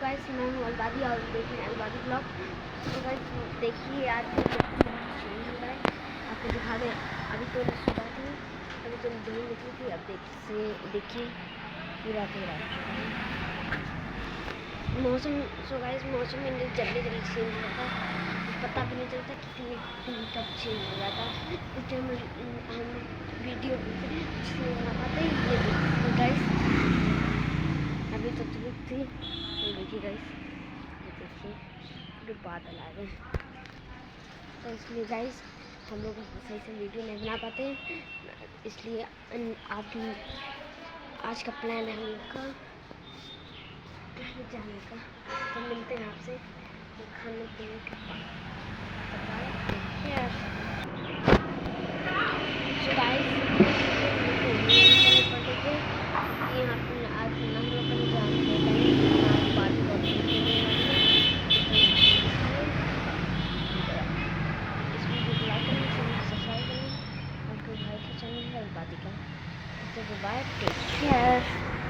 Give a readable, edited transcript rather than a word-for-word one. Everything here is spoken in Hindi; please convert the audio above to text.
गाइस मैं हूँ अलबादी और देखिए अलबादी ब्लॉग। तो गाइस देखिए आज आपको दिखा दें। अभी तो सुबह थी, अभी तो दही निकली थी। अब देखिए पूरा तेरा मौसम। सो गाइस मौसम में जल्दी जल्दी चेंज हो जाता है, पता भी नहीं चलता कितनी कब चेंज हो जाता है। कुछ हम वीडियो ना पाते ये तो गाइस अभी तो धूप थी। ये देखिए गाइस, ये देखिए पूरे बादल आ गए। तो इसलिए गाइस हम लोग सही से वीडियो नहीं बना पाते, इसलिए आज का प्लान है हम लोग का जाने का। तो मिलते हैं आपसे खाने पीने के बाद। Bye. Take care.